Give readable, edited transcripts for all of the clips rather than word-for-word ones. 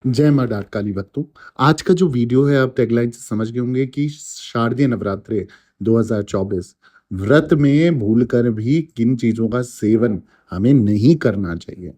जय माँ डाक काली भक्तों। आज का जो वीडियो है आप टैगलाइन से समझ गए होंगे कि शारदीय नवरात्रे 2024 व्रत में भूलकर भी किन चीजों का सेवन हमें नहीं करना चाहिए।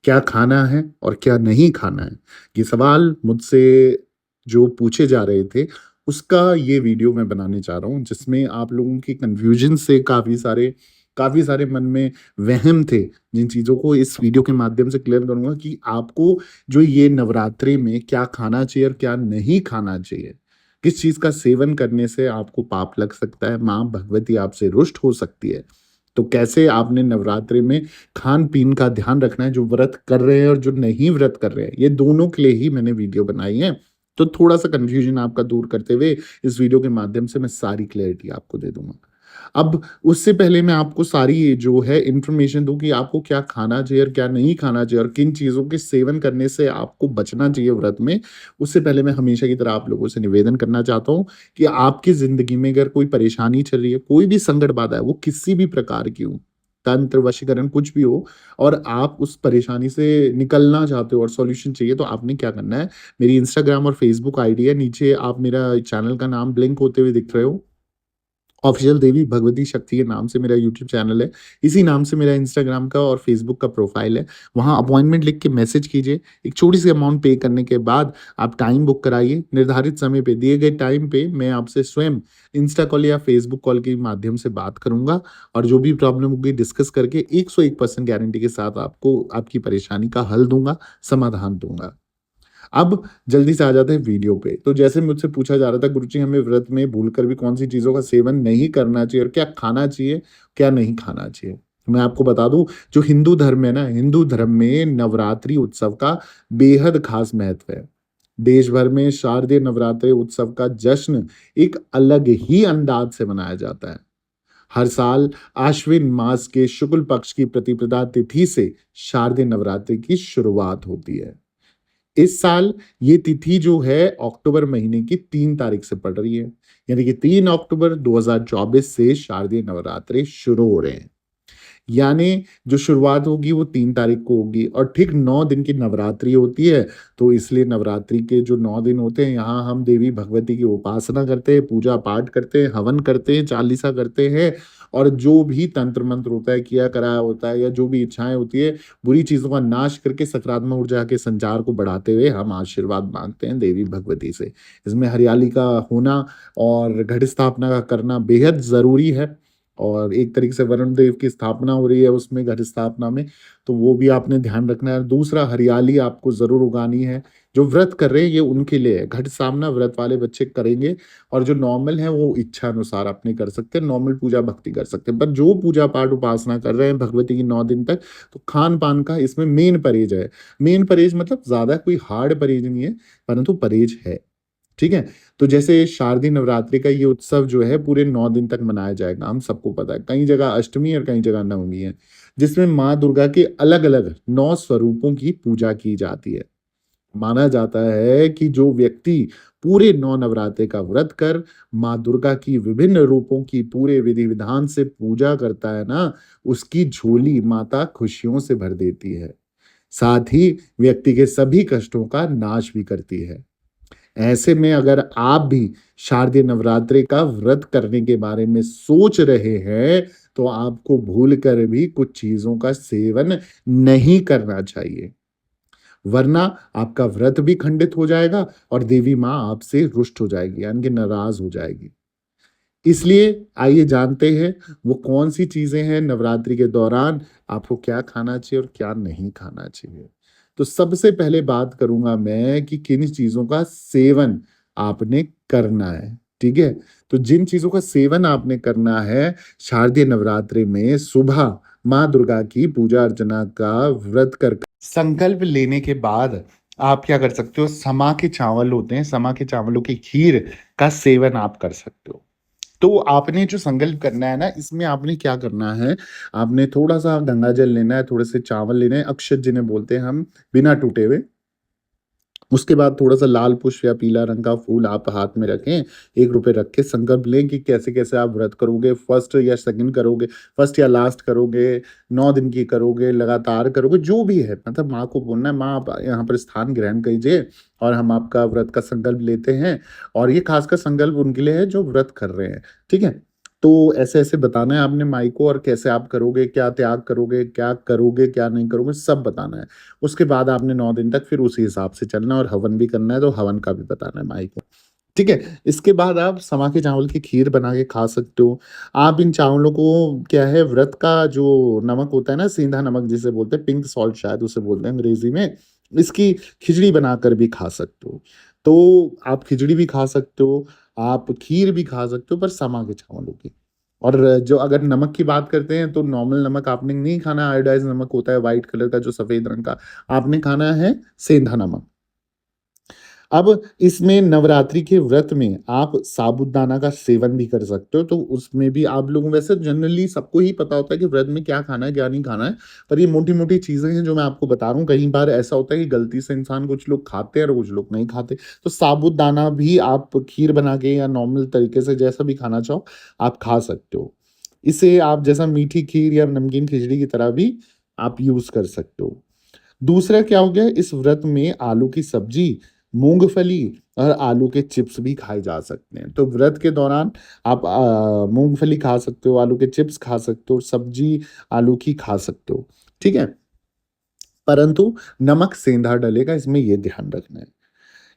क्या खाना है और क्या नहीं खाना है, ये सवाल मुझसे जो पूछे जा रहे थे उसका ये वीडियो मैं बनाने चाह रहा हूँ, जिसमें आप लोगों की कंफ्यूजन से काफी सारे मन में वहम थे, जिन चीजों को इस वीडियो के माध्यम से क्लियर करूंगा कि आपको जो ये नवरात्रि में क्या खाना चाहिए और क्या नहीं खाना चाहिए, किस चीज का सेवन करने से आपको पाप लग सकता है, माँ भगवती आपसे रुष्ट हो सकती है। तो कैसे आपने नवरात्रि में खान पीन का ध्यान रखना है, जो व्रत कर रहे हैं और जो नहीं व्रत कर रहे हैं, ये दोनों के लिए ही मैंने वीडियो बनाई है। तो थोड़ा सा कंफ्यूजन आपका दूर करते हुए इस वीडियो के माध्यम से मैं सारी क्लैरिटी आपको दे दूंगा। अब उससे पहले मैं आपको सारी ये जो है इंफॉर्मेशन दूं कि आपको क्या खाना चाहिए और क्या नहीं खाना चाहिए और किन चीजों के सेवन करने से आपको बचना चाहिए व्रत में। उससे पहले मैं हमेशा की तरह आप लोगों से निवेदन करना चाहता हूं कि आपकी जिंदगी में अगर कोई परेशानी चल रही है, कोई भी संकट बाधा है, वो किसी भी प्रकार की हो, तंत्र वशीकरण कुछ भी हो, और आप उस परेशानी से निकलना चाहते हो और सॉल्यूशन चाहिए, तो आपने क्या करना है, मेरी इंस्टाग्राम और फेसबुक आईडी है, नीचे आप मेरा चैनल का नाम ब्लिंक होते हुए दिख रहे हो, ऑफिशियल देवी भगवती शक्ति के नाम से मेरा यूट्यूब चैनल है। इसी नाम से मेरा इंस्टाग्राम का और फेसबुक का प्रोफाइल है। वहां अपॉइंटमेंट लिख के मैसेज कीजिए। एक छोटी सी अमाउंट पे करने के बाद आप टाइम बुक कराइए। निर्धारित समय पे दिए गए टाइम पे मैं आपसे स्वयं इंस्टा कॉल या फेसबुक कॉल के माध्यम से बात करूंगा और जो भी प्रॉब्लम होगी डिस्कस करके 101% गारंटी के साथ आपको आपकी परेशानी का हल दूंगा, समाधान दूंगा। अब जल्दी से आ जाते हैं वीडियो पे। तो जैसे मुझसे पूछा जा रहा था, गुरुजी हमें व्रत में भूलकर भी कौन सी चीजों का सेवन नहीं करना चाहिए और क्या खाना चाहिए, क्या नहीं खाना चाहिए। मैं आपको बता दूं, जो हिंदू धर्म है ना, हिंदू धर्म में नवरात्रि उत्सव का बेहद खास महत्व है। देश भर में शारदीय नवरात्रि उत्सव का जश्न एक अलग ही अंदाज से मनाया जाता है। हर साल आश्विन मास के शुक्ल पक्ष की प्रतिपदा तिथि से शारदीय नवरात्रि की शुरुआत होती है। इस साल ये तिथि जो है अक्टूबर महीने की 3 तारीख से पड़ रही है, यानी कि 3 अक्टूबर 2024 से शारदीय नवरात्रि शुरू हो रहे हैं। यानी जो शुरुआत होगी वो 3 तारीख को होगी और ठीक 9 दिन की नवरात्रि होती है। तो इसलिए नवरात्रि के जो 9 दिन होते हैं, यहाँ हम देवी भगवती की उपासना करते हैं, पूजा पाठ करते हैं, हवन करते हैं, चालीसा करते हैं, और जो भी तंत्र मंत्र होता है, किया कराया होता है, या जो भी इच्छाएं होती है, बुरी चीजों का नाश करके सकारात्मक ऊर्जा के संचार को बढ़ाते हुए हम आशीर्वाद मांगते हैं देवी भगवती से। इसमें हरियाली का होना और घट स्थापना का करना बेहद जरूरी है। और एक तरीके से वरुण देव की स्थापना हो रही है उसमें, घट स्थापना में, तो वो भी आपने ध्यान रखना है। दूसरा, हरियाली आपको जरूर उगानी है। जो व्रत कर रहे हैं ये उनके लिए है, घट स्थापना व्रत वाले बच्चे करेंगे, और जो नॉर्मल है वो इच्छा अनुसार अपने कर सकते हैं, नॉर्मल पूजा भक्ति कर सकते हैं। पर जो पूजा पाठ उपासना कर रहे हैं भगवती की 9 दिन तक, तो खान पान का इसमें मेन परहेज है। मेन परहेज मतलब ज्यादा कोई हार्ड परहेज नहीं है, परंतु परहेज है। ठीक है। तो जैसे शारदीय नवरात्रि का ये उत्सव जो है पूरे 9 दिन तक मनाया जाएगा, हम सबको पता है, कई जगह अष्टमी और कई जगह नवमी है, जिसमें माँ दुर्गा के अलग अलग 9 स्वरूपों की पूजा की जाती है। माना जाता है कि जो व्यक्ति पूरे 9 नवरात्रे का व्रत कर माँ दुर्गा की विभिन्न रूपों की पूरे विधि विधान से पूजा करता है ना, उसकी झोली माता खुशियों से भर देती है, साथ ही व्यक्ति के सभी कष्टों का नाश भी करती है। ऐसे में अगर आप भी शारदीय नवरात्रि का व्रत करने के बारे में सोच रहे हैं, तो आपको भूल कर भी कुछ चीजों का सेवन नहीं करना चाहिए, वरना आपका व्रत भी खंडित हो जाएगा और देवी माँ आपसे रुष्ट हो जाएगी, यानी कि नाराज हो जाएगी। इसलिए आइए जानते हैं वो कौन सी चीजें हैं नवरात्रि के दौरान आपको क्या खाना चाहिए और क्या नहीं खाना चाहिए। तो सबसे पहले बात करूंगा मैं कि किन चीजों का सेवन आपने करना है। ठीक है। तो जिन चीजों का सेवन आपने करना है शारदीय नवरात्रि में, सुबह माँ दुर्गा की पूजा अर्चना का व्रत कर संकल्प लेने के बाद आप क्या कर सकते हो, समा के चावल होते हैं, समा के चावलों की खीर का सेवन आप कर सकते हो। तो आपने जो संकल्प करना है ना, इसमें आपने क्या करना है, आपने थोड़ा सा गंगा जल लेना है, थोड़े से चावल लेने हैं, अक्षत जिन्हें बोलते हैं हम, बिना टूटे हुए, उसके बाद थोड़ा-सा लाल पुष्प या पीला रंग का फूल आप हाथ में रखें, ₹1 रख के संकल्प लें कि कैसे-कैसे आप व्रत करोगे, फर्स्ट या सेकंड करोगे, फर्स्ट या लास्ट करोगे, 9 दिन की करोगे, लगातार करोगे, जो भी है। मतलब माँ को बोलना है, "माँ आप यहाँ पर स्थान ग्रहण कीजिए और हम आपका व्रत का संकल्प लेते हैं।" और ये खासकर संकल्प उनके लिए है जो व्रत कर रहे हैं, ठीक है? तो ऐसे-ऐसे बताना है आपने माई को और कैसे आप करोगे, क्या त्याग करोगे, क्या नहीं करोगे, सब बताना है। उसके बाद आपने 9 दिन तक फिर उसी हिसाब से चलना है और हवन भी करना है, तो हवन का भी बताना है माई को। ठीक है? इसके बाद आप समा के चावल की खीर बना के खा सकते हो। आप इन चावलों को क्या है व्रत का जो नमक होता है ना, सेंधा नमक जिसे बोलते हैं, पिंक सॉल्ट शायद उसे बोलते हैं अंग्रेज़ी में, इसकी खिचड़ी बनाकर भी खा सकते हो। तो आप खिचड़ी भी खा सकते हो, आप खीर भी खा सकते हो पर समा के चावलों की। और जो अगर नमक की बात करते हैं तो नॉर्मल नमक आपने नहीं खाना, आयोडाइज़ नमक होता है व्हाइट कलर का जो सफ़ेद रंग का, आपने खाना है सेंधा नमक। अब इसमें नवरात्रि के व्रत में आप साबूदाना का सेवन भी कर सकते हो, तो उसमें भी आप लोगों वैसे जनरली सबको ही पता होता है कि व्रत में क्या खाना है, क्या नहीं खाना है, पर ये मोटी-मोटी चीज़ें हैं जो मैं आपको बता रहा हूँ। कई बार ऐसा होता है कि गलती से इंसान कुछ लोग खाते हैं और कुछ लोग नहीं खाते। तो साबूदाना भी आप खीर बना के या नॉर्मल तरीके से जैसा भी खाना चाहो, आप खा सकते हो। इसे आप जैसा मीठी खीर या नमकीन खिचड़ी की तरह भी आप यूज़ कर सकते हो। दूसरा क्या हो गया, इस व्रत में आलू की सब्जी, मूँगफली और आलू के चिप्स भी खाए जा सकते हैं। तो व्रत के दौरान आप मूँगफली खा सकते हो, आलू के चिप्स खा सकते हो, सब्जी आलू की खा सकते हो, ठीक है? परंतु नमक सेंधा डलेगा, इसमें ये ध्यान रखना है।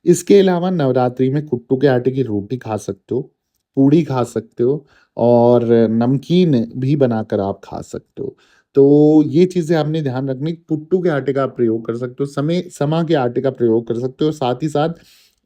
इसके अलावा नवरात्रि में कुट्टू के आटे की रोटी खा सकते हो, पूड़ी खा सकते हो और नमकीन भी बनाकर आप खा सकते हो। तो ये चीज़ें आपने ध्यान रखनी, कुट्टू के आटे का आप प्रयोग कर सकते हो, समा के आटे का प्रयोग कर सकते हो, साथ ही साथ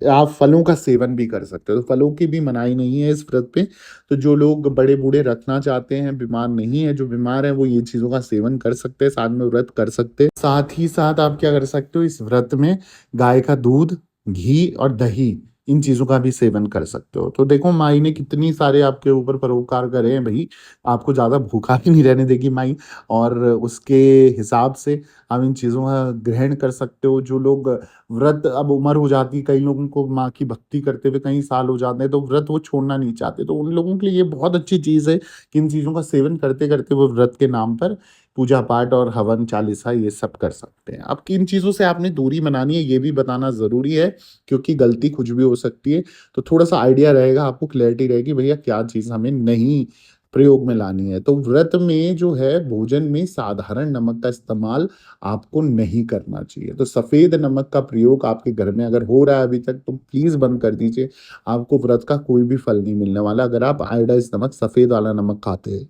आप फलों का सेवन भी कर सकते हो। तो फलों की भी मनाही नहीं है इस व्रत पे, तो जो लोग बड़े-बूढ़े रखना चाहते हैं, बीमार नहीं है, जो बीमार है वो ये चीज़ों का सेवन कर सकते हैं, साथ में व्रत कर सकते हैं। साथ ही साथ आप क्या कर सकते हो इस व्रत में गाय का दूध, घी और दही इन चीज़ों का भी सेवन कर सकते हो। तो देखो माई ने कितनी सारे आपके ऊपर परोपकार करे हैं भई, आपको ज़्यादा भूखा भी नहीं रहने देगी माई और उसके हिसाब से आप इन चीज़ों का ग्रहण कर सकते हो। जो लोग व्रत अब उम्र हो जाती है, कई लोगों को माँ की भक्ति करते हुए कई साल हो जाते हैं, तो व्रत वो छोड़ना नहीं चाहते। तो उन लोगों के लिए ये बहुत अच्छी चीज़ है कि इन चीज़ों का सेवन करते-करते वो व्रत के नाम पर पूजा-पाठ और हवन, चालीसा ये सब कर सकते हैं। अब किन चीज़ों से आपने दूरी बनानी है, ये भी बताना ज़रूरी है क्योंकि गलती कुछ भी हो सकती है। तो थोड़ा-सा आइडिया रहेगा, आपको क्लैरिटी रहेगी भैया क्या चीज़ हमें नहीं प्रयोग में लानी है। तो व्रत में जो है भोजन में साधारण नमक का इस्तेमाल आपको नहीं करना चाहिए। तो सफ़ेद नमक का प्रयोग आपके घर में अगर हो रहा है अभी तक तो प्लीज़ बंद कर दीजिए। आपको व्रत का कोई भी फल नहीं मिलने वाला अगर आप आयोडाइज़्ड नमक, सफ़ेद वाला नमक खाते हैं।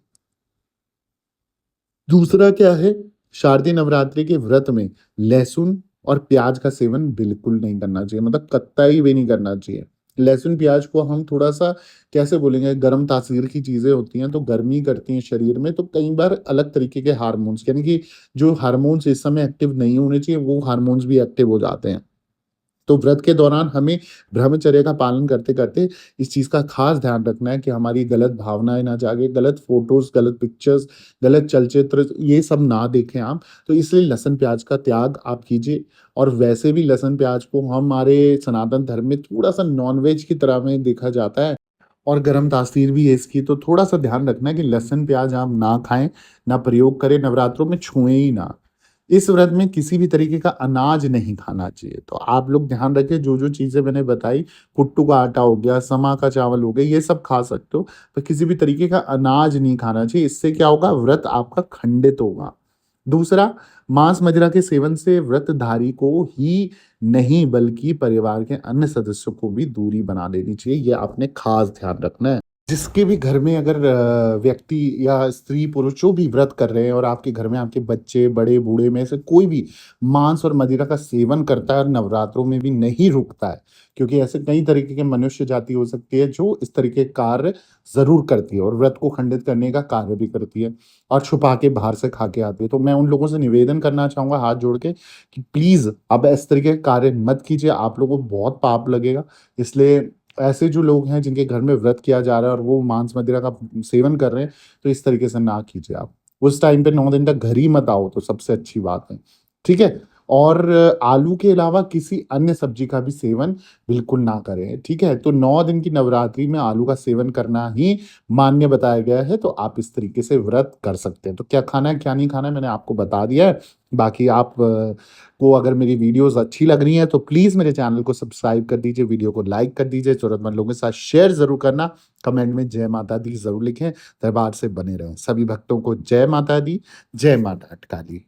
दूसरा क्या है, शारदीय नवरात्रि के व्रत में लहसुन और प्याज का सेवन बिल्कुल नहीं करना चाहिए, मतलब कतई भी नहीं करना चाहिए। लहसुन, प्याज को हम थोड़ा-सा कैसे बोलेंगे गर्म तासीर की चीज़ें होती हैं, तो गर्मी करती हैं शरीर में, तो कई बार अलग तरीके के हार्मोन्स यानी कि जो हार्मोन्स इस समय एक्टिव नहीं होने चाहिए, वो हार्मोन्स भी एक्टिव हो जाते हैं। तो व्रत के दौरान हमें ब्रह्मचर्य का पालन करते-करते इस चीज़ का ख़ास ध्यान रखना है कि हमारी गलत भावनाएँ ना जागे, गलत फ़ोटोज़, गलत पिक्चर्स, गलत चलचित्र ये सब ना देखें आप। तो इसलिए लहसुन-प्याज का त्याग आप कीजिए और वैसे भी लहसुन-प्याज को हमारे सनातन धर्म में थोड़ा-सा नॉन-वेज की तरह में देखा जाता है और गरम तासीर भी है इसकी, तो थोड़ा-सा ध्यान रखना है कि लहसुन-प्याज आप ना खाएँ, ना प्रयोग करें, नवरात्रों में छुएँ ही ना। इस व्रत में किसी भी तरीके का अनाज नहीं खाना चाहिए। तो आप लोग ध्यान रखें जो-जो चीज़ें मैंने बताई, कुट्टू का आटा हो गया, समा का चावल हो गया, ये सब खा सकते हो। पर किसी भी तरीके का अनाज नहीं खाना चाहिए। इससे क्या होगा व्रत आपका खंडित होगा। दूसरा, मांस-मदिरा के सेवन से व्रतधारी को ही नहीं बल्कि परिवार के अन्य सदस्यों को भी दूरी बना लेनी चाहिए। ये आपने खास ध्यान रखना है। जिसके भी घर में अगर व्यक्ति या स्त्री पुरुष जो भी व्रत कर रहे हैं और आपके घर में आपके बच्चे बड़े बूढ़े में से कोई भी मांस और मदिरा का सेवन करता है और नवरात्रों में भी नहीं रुकता है क्योंकि ऐसे कई तरीके के मनुष्य जाति हो सकती है जो इस तरह के कार्य जरूर करती है और व्रत को खंडित करने का कार्य भी करती है और छुपा के बाहर से खा के आती है। तो मैं उन लोगों से निवेदन करना चाहूंगा हाथ जोड़ के कि प्लीज अब इस तरीके के कार्य मत कीजिए, आप लोगों को बहुत पाप लगेगा। इसलिए ऐसे जो लोग हैं जिनके घर में व्रत किया जा रहा है और वो मांस मदिरा का सेवन कर रहे हैं, तो इस तरीके से ना कीजिए आप। उस टाइम पे 9 दिन तक घर ही मत आओ तो सबसे अच्छी बात है। ठीक है? और आलू के अलावा किसी अन्य सब्जी का भी सेवन बिल्कुल ना करें, ठीक है? तो 9 दिन की नवरात्रि में आलू का सेवन करना ही मान्य बताया गया है, तो आप इस तरीके से व्रत कर सकते हैं। तो क्या खाना है, क्या नहीं खाना है, मैंने आपको बता दिया है। बाकी आप को अगर मेरी वीडियोज़ अच्छी लग रही हैं, तो प्लीज़ मेरे चैनल को सब्सक्राइब कर दीजिए, वीडियो को लाइक कर दीजिए, ज़रूरतमंद लोगों के साथ शेयर ज़रूर करना, कमेंट में जय माता दी ज़रूर लिखें, दरबार से बने रहें। सभी भक्तों को जय माता दी, जय माता काली।